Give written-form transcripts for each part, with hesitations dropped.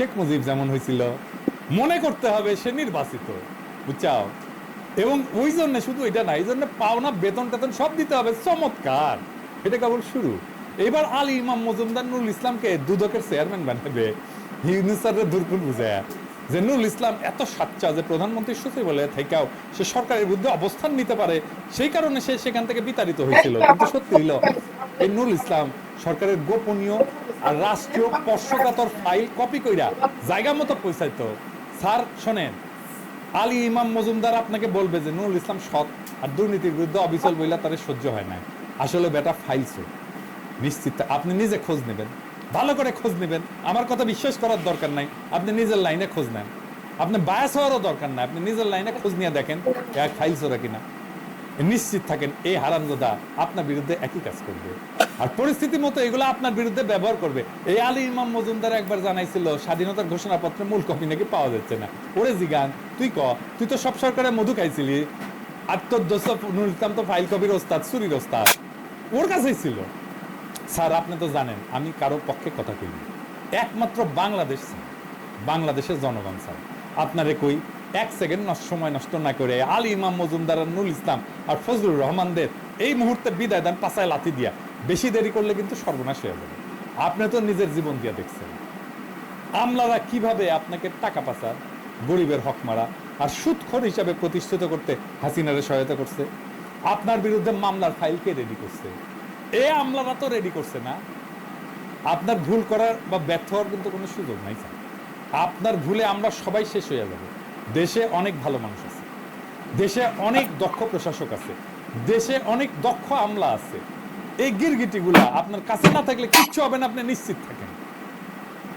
শেখ মুজিব যেমন হয়েছিল, মনে করতে হবে সে নির্বাচিত, বুঝছাও। এবং ওই জন্য শুধু এটা না, এই জন্য পাওনা বেতন টেতন সব দিতে হবে। চমৎকার, এটা কেবল শুরু। এবার আলী ইমাম মজুমদার নুরুল ইসলামকে দুদকের চেয়ারম্যান বানাবে, ইউনুসারের দুর্গুণ বুঝায় যে নুরুল ইসলাম এত সাচ্চা যে প্রধানমন্ত্রীর সচিব বলে থেকেও সে সরকারের বিরুদ্ধে অবস্থান নিতে পারে, সেই কারণে সে সেখান থেকে বিতাড়িত হয়েছিল। কিন্তু সত্যি হইল এই নুরুল ইসলাম সরকারের গোপনীয় আর রাষ্ট্রীয় স্পর্শকাতর ফাইল কপি কইরা জায়গা মতো পৌঁছাইতো। স্যার শোনেন, আলী ইমাম মজুমদার আপনাকে বলবে যে নুরুল ইসলাম সৎ আর দুর্নীতির বিরুদ্ধে অবিচল বইলা তার সহ্য হয় না। আসলে বেটা ফাইলছে নিশ্চিত। আপনি নিজে খোঁজ নেবেন, ভালো করে খোঁজ নেবেন। আমার কথা বিশ্বাস করার দরকার নাই, আপনি নিজের লাইনে খোঁজ নেন। আপনি বায়াস হওয়ারও দরকার নাই, আপনি নিজের লাইনে খোঁজ নিয়ে দেখেন ফাইলস ওরা কিনা। নিশ্চিত থাকেন এই হারামজাদা আপনার বিরুদ্ধে একই কাজ করবে, আর পরিস্থিতি মতো এগুলো আপনার বিরুদ্ধে ব্যবহার করবে। এই আলী ইমাম মজুমদার একবার জানাইছিল স্বাধীনতার ঘোষণাপত্রে মূল কপি নাকি পাওয়া যাচ্ছে না। ওরে জিগান, তুই তো সব সরকারে মধু খাইছিলি, আর তোর দোস্ত নুরুল ইসলাম তো ফাইল কপির ওস্তাদ, চুরির ওস্তাদ, ওর কাছেই ছিল। স্যার আপনি তো জানেন আমি কারো পক্ষে কথা কইনি, একমাত্র বাংলাদেশ, বাংলাদেশের জনগণ। স্যার আপনারে কই, এক সেকেন্ড সময় নষ্ট না করে আলী ইমাম মজুমদার, নুরুল ইসলাম আর ফজলুর রহমানদের এই মুহূর্তে বিদায় দেন পাছায় লাথি দিয়া। বেশি দেরি করলে কিন্তু সর্বনাশ হয়ে যাবে। আপনি তো নিজের জীবন দিয়া দেখছেন আমলারা কিভাবে আপনাকে টাকা পাচার, গরিবের হক মারা আর সুদখোর হিসাবে প্রতিষ্ঠিত করতে হাসিনারে সহায়তা করছে। আপনার বিরুদ্ধে মামলার ফাইলকে রেডি করছে, এ আমলারা তো রেডি করছে না। আপনার ভুল করার বা ব্যর্থ হওয়ার কিন্তু কোনো সুযোগ নাই স্যার। আপনার ভুলে আমরা সবাই শেষ হয়ে যাব। দেশে অনেক ভালো মানুষ আছে, দেশে অনেক দক্ষ প্রশাসক আছে, দেশে অনেক দক্ষ আমলা আছে। এই গিরগিটিগুলা আপনার কাছে না থাকলে কিচ্ছু হবে না, আপনি নিশ্চিত থাকেন।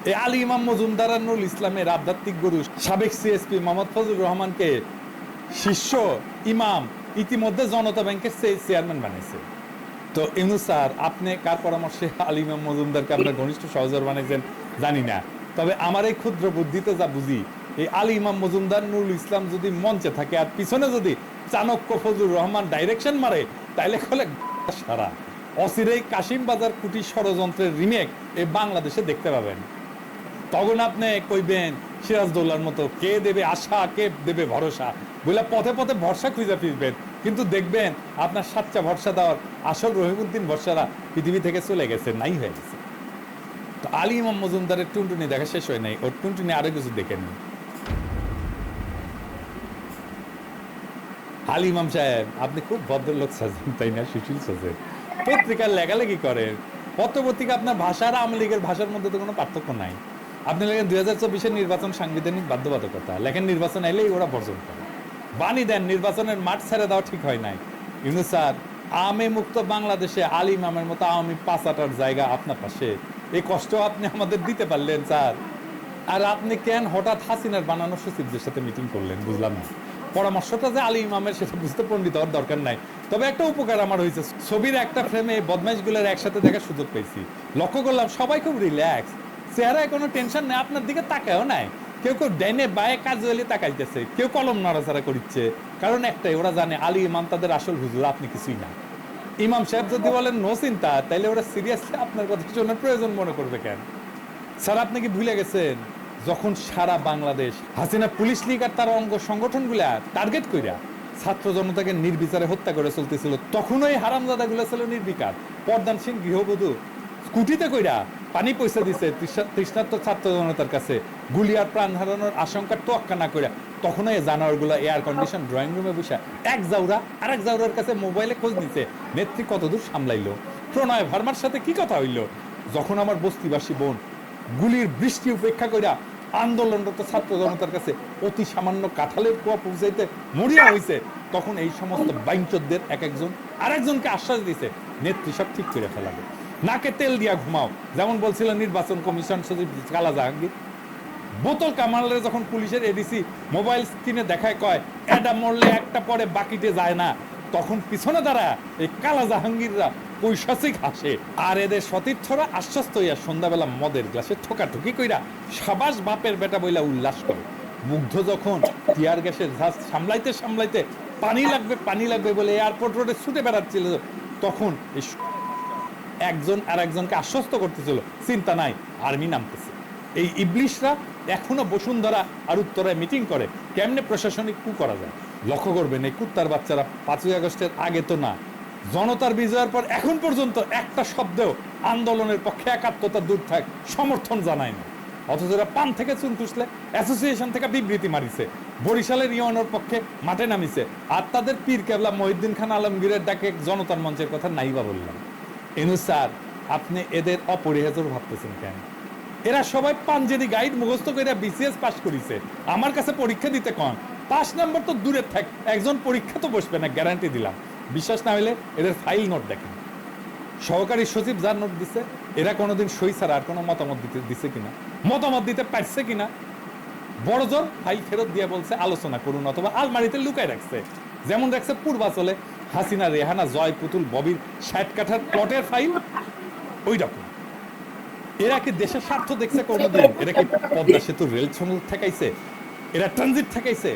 এই আলী ইমাম মজুমদার নুরুল ইসলামের আধ্যাত্মিক গুরু সাবেক সিএসপি মোহাম্মদ ফজলুর রহমানকে শিষ্য ইমাম ইতিমধ্যে জনতা ব্যাংকের চেয়ারম্যান বানিয়েছে। তো ইউনূস স্যার আপনি কার পরামর্শে আলী ইমাম মজুমদারকে আপনার ঘনিষ্ঠ সহচর বানিয়েছেন জানি না, তবে আমার এই ক্ষুদ্র বুদ্ধিতে যা বুঝি, এই আলী ইমাম মজুমদার নুরুল ইসলাম যদি মঞ্চে থাকে আর পিছনে যদি চাণক্য ফজলুর রহমান ডাইরেকশন মারে, তাইলে খোলে সারা অচিরেই কাশিম বাজার কুটি ষড়যন্ত্রের রিমেক এই বাংলাদেশে দেখতে পাবেন। তখন আপনি কইবেন সিরাজদৌল্লার মতো কে দেবে আশা, কে দেবে ভরসা, বলে পথে পথে ভরসা খুঁজে ফিরবেন। কিন্তু দেখবেন আপনার সাচ্চা ভরসা দেওয়ার আসল রহিমউদ্দিন ভরসারা পৃথিবী থেকে চলে গেছে, নাই হয়ে গেছে। তো আলী ইমাম মজুমদারের টুনটুনি দেখা শেষ হয় নাই, ওর টুনটুনি আরো কিছু দেখেন। আলী ইমাম সাহেব আপনি খুব ভদ্রলোক সাজেন, তাই না? সুশীল সাজেন, পত্রিকার লেখালেখি করেন, পত্রপত্রিকা আপনার ভাষা আর আওয়ামী লীগের ভাষার মধ্যে তো কোনো পার্থক্য নাই। আপনি লেখেন 2024 নির্বাচন সাংবিধানিক বাধ্যবাধকতা, লেখেন নির্বাচন এলেই ওরা বর্জন করে। বাণী দেন নির্বাচনের মাঠ ছেড়ে দেওয়া ঠিক হয় নাই। ইউনূস স্যার, আমে মুক্ত বাংলাদেশে আলী ইমামের মতো আওয়ামী পাঁচাটার জায়গা আপনার পাশে, এই কষ্ট আপনি আমাদের দিতে পারলেন স্যার। আর আপনি কেন হঠাৎ হাসিনার বানানো সচিবদের সাথে মিটিং করলেন বুঝলাম না। পরামর্শটা যে আলী ইমামের সেটা বুঝতে পণ্ডিত হওয়ার দরকার নাই। তবে একটা উপকার আমার হয়েছে, ছবির একটা ফ্রেমে বদমাইশগুলোর একসাথে দেখার সুযোগ পেয়েছি। লক্ষ্য করলাম সবাই খুব রিল্যাক্স, চেহারায় কোনো টেনশন নেই, আপনার দিকে তাকায়ও নাই। কেউ কেউ ডাইনে বায়ে কাজুয়ালি তাকাইতেছে, কেউ কলম নাড়াচাড়া করছে। কারণ একটাই, ওরা জানে আলী ইমাম তাদের আসল হুজুর, আপনি কিছুই না। ইমাম সাহেব যদি বলেন নো চিন্তা, তাইলে ওরা সিরিয়াসলি আপনার কথা শোনার প্রয়োজন মনে করবে কেন? স্যার আপনি কি ভুলে গেছেন যখন সারা বাংলাদেশ হাসিনা পুলিশ লীগ আর তার অঙ্গ সংগঠনগুলা টার্গেট কইরা ছাত্র জনতাকে নির্বিচারে হত্যা করে চলতেছিল, তখন ওই হারামজাদাগুলো ছিল নির্বিকার। পর্দানসীন গৃহবধূ স্কুটিতে কইরা পানি পয়সা দিছে তৃষ্ণার্ত ছাত্র জনতার কাছে, গুলি আর প্রাণ হারানোর আশঙ্কার তোয়াক্কা না কইরা। তখন এই জানোয়ারগুলো এয়ার কন্ডিশন ড্রয়িং রুমে বসে এক জাউরা আর এক জাউরার কাছে মোবাইলে খোঁজ নিছে নেত্রী কতদূর সামলাইলো, প্রণয় ভার্মার সাথে কি কথা হইলো। যখন আমার বস্তিবাসী বোন গুলির বৃষ্টি উপেক্ষা কইরা আন্দোলনরত ছাত্র জনতার কাছে অতি সামান্য কাঁঠালের কুয়া পৌঁছাইতে মরিয়া হয়েছে, তখন এই সমস্ত বাইঞ্চোদদের এক একজন আরেকজনকে আশ্বাস দিছে নেত্রী সব ঠিক করে ফেলাবে, নাকে তেল দিয়া ঘুমাও, যেমন বলছিল নির্বাচন কমিশন সচিব কালা জাহাঙ্গীর। বোতল কামালের যখন পুলিশের এডিসি মোবাইল স্ক্রিনে দেখায় কয় এটা মরলে একটা পরে বাকিতে যায় না, তখন পিছনে দ্বারা এই কালা জাহাঙ্গীররা পৈশাচিক হাসে। আর এদের সতীর্থরা আশ্বস্ত হইয়া সন্ধ্যাবেলা মদের গ্লাসে ঠোকাঠুকি কইরা সাবাস বাপের বেটা বইলা উল্লাস করে। মুগ্ধ যখন টিয়ার গ্যাসের ঝাঁজ সামলাইতে সামলাইতে পানি লাগবে বলে এয়ারপোর্ট রোডে ছুটে বেড়াচ্ছিল, তখন একজন আর একজনকে আশ্বস্ত করতেছিল চিন্তা নাই আর্মি নামতেছে। এই ইবলিশরা এখনো বসুন্ধরা আর উত্তরায় মিটিং করে কেমনে প্রশাসনিক কু করা যায়। লক্ষ্য করবেন এই কুত্তার বাচ্চারা 5ই আগস্টের আগে তো না, জনতার বিজয়ের পর এখন পর্যন্ত একটা শব্দেও আন্দোলনের পক্ষে একাত্মতা দূর থাক সমর্থন জানায় না। অথচ এরা পান থেকে চুন খুঁজলে অ্যাসোসিয়েশন থেকে বিবৃতি মারিছে, বরিশালের ইউএনওর পক্ষে মাঠে নামিছে, আর তাদের পীর কেবলা মহিউদ্দিন খান আলমগীরের ডাকে জনতার মঞ্চের কথা নাইবা বললাম। এনু স্যার, আপনি এদের অপরিহার্য ভাবতেছেন কেন? এরা সবাই পাঞ্জেরি গাইড মুখস্থ করে বিসিএস পাস করেছে, আমার কাছে পরীক্ষা দিতে কন। 5 নম্বর তো দূরে থাক, একজন পরীক্ষা তো বসবে না, গ্যারান্টি দিলাম। বিশ্বাস না হলে এদের ফাইল নোট দেখেন। সহকারী সচিব যার নোট দিছে, এরা কোনোদিন সই ছাড়া আর কোনো মতামত দিছে কিনা, মতামত দিতে পারছে কিনা, বড় জোর ফাইল ফেরত দিয়ে বলছে আলোচনা করুন, অথবা আলমারিতে লুকায় রাখছে। যেমন রাখছে পূর্বাচলে হাসিনা, রেহানা, জয়, পুতুল, ববির 60 কাঠার প্লটের ফাইল, ওই রকম। এরা কি দেশের স্বার্থ দেখছে কোনোদিন? এরা কি পদ্মা সেতু রেল সংযোগ ঠেকাইছে? এরা ট্রানজিট ঠেকাইছে?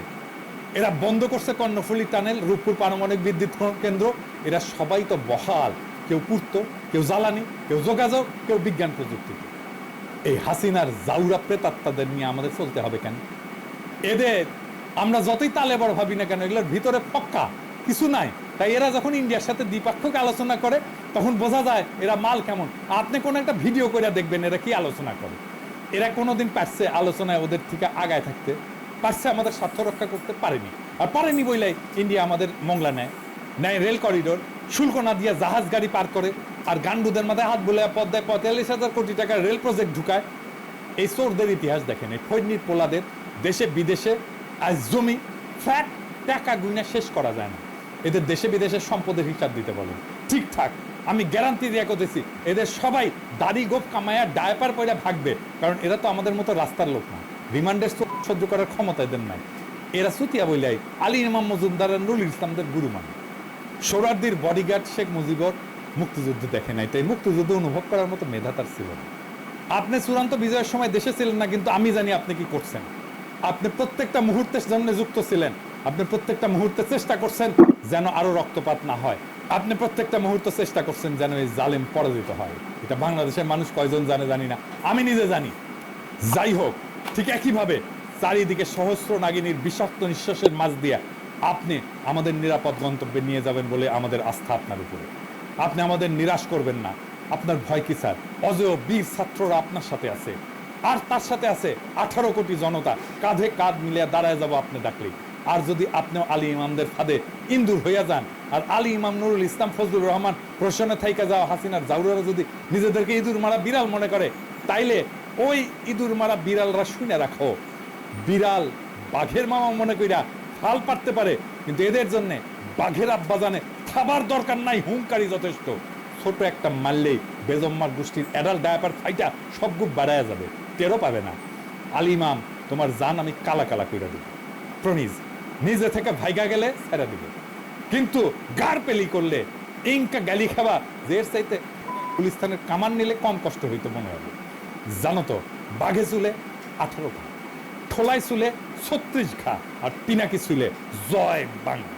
এরা বন্ধ করছে কর্ণফুলী টানেল, রূপপুর পারমাণবিক বিদ্যুৎ কেন্দ্র? এরা সবাই তো বহাল, কেউ পূর্ত, কেউ জ্বালানি, কেউ যোগাযোগ, কেউ বিজ্ঞান প্রযুক্তি। এই হাসিনার জাউরা প্রেতাত্মাদের নিয়ে আমাদের চলতে হবে কেন? এদের আমরা যতই তালে বড় ভাবি না কেন, এগুলোর ভিতরে পক্কা কিছু নাই। তাই এরা যখন ইন্ডিয়ার সাথে দ্বিপাক্ষিক আলোচনা করে তখন বোঝা যায় এরা মাল কেমন। আপনি কোন একটা ভিডিও করে দেখবেন এরা কি আলোচনা করে। এরা কোনোদিন পারছে আলোচনায় ওদের থেকে আগায় থাকতে? পারছে আমাদের স্বার্থ রক্ষা করতে? পারেনি। আর পারেনি বইলাই ইন্ডিয়া আমাদের মংলা নেয় রেল করিডোর, শুল্ক না দিয়ে জাহাজ গাড়ি পার করে, আর গান্ডুদের মাথায় হাত বলে পদ্মায় 45,000 কোটি টাকার রেল প্রজেক্ট ঢুকায়। এই চোরদের ইতিহাস দেখেন, এই ফৈনির পোলাদের দেশে বিদেশে আজ জমি ফ্ল্যাট টাকা গুইনা শেষ করা যায় না। এদের দেশে বিদেশে সম্পদের হিসাব দিতে বলেন, ঠিকঠাক আমি গ্যারান্টি দিয়ে করতেছি এদের সবাই দাড়ি গোপ কামায়া ডায়পার পয়লা ভাগবে, কারণ এরা তো আমাদের মতো রাস্তার লোক না, রিমান্ডের সহ্য করার ক্ষমতা এদের নাই। এরা সুতিয়া বইলাই আলী ইমাম মজুমদার, নুরুল ইসলামদের গুরু মানে। সোহরাওয়ার্দীর বডিগার্ড শেখ মুজিবর মুক্তিযুদ্ধ দেখে নাই, তাই মুক্তিযুদ্ধ অনুভব করার মতো মেধা তার ছিল না। আপনি চূড়ান্ত বিজয়ের সময় দেশে ছিলেন না, কিন্তু আমি জানি আপনি কি করছেন। আপনি প্রত্যেকটা মুহূর্তের জন্য যুক্ত ছিলেন, আপনি প্রত্যেকটা মুহূর্তে চেষ্টা করছেন যেন আরো রক্তপাত না হয়, আপনি প্রত্যেকটা মুহূর্তে চেষ্টা করছেন যেন এই জালেম পরাজিত হয়। এটা বাংলাদেশের মানুষ কয়জন জানে জানি না, আমি নিজে জানি। যাই হোক, ঠিক একইভাবে চারিদিকে সহস্র নাগিনীর বিষাক্ত নিঃশ্বাসের মাঝ দিয়ে আপনি আমাদের নিরাপদ গন্তব্যে নিয়ে যাবেন বলে আমাদের আস্থা আপনার উপরে। আপনি আমাদের নিরাশ করবেন না। আপনার ভয় কি স্যার? অজেয় বীর ছাত্ররা আপনার সাথে আছে, আর তার সাথে আছে 18 কোটি জনতা, কাঁধে কাঁধ মিলিয়ে দাঁড়ায় যাব আপনি ডাকলেই। আর যদি আপনিও আলী ইমামদের ফাঁদে ইন্দুর হইয়া যান, আর আলী ইমাম, নুরুল ইসলাম, ফজলুর রহমান, প্রশ্নে থাইকা যাওয়া হাসিনার জাউরারা যদি নিজেদেরকে ইঁদুর মারা বিড়াল মনে করে, তাইলে ওই ইঁদুর মারা বিড়ালরা শুনে রাখো, বিড়াল বাঘের মামা মনে কইরা ফাল পারতে পারে, কিন্তু এদের জন্য বাঘের আব্বাজানে খাবার দরকার নাই, হুঙ্কারি যথেষ্ট। ছোট একটা মারলেই বেজম্মার গোষ্ঠীর অ্যাডাল্ট ডায়াপার ফাইটা সব গুপ বাড়ায়া যাবে, টেরও পাবে না। আলী ইমাম, তোমার জান আমি কালা কালা কইরা দিব, প্রমিজ। নিজে থেকে ভাইগা গেলে ছেড়ে দিব, কিন্তু গার পেলি করলে ইনকা গালি খাবা যে এর চাইতে গুলিস্তানের কামান নিলে কম কষ্ট হইতো মনে হবে। জানো তো, বাঘে চুলে 18 ঘা, ঠোলায় চুলে 36 ঘা, আর পিনাকি চুলে জয় বাংলা।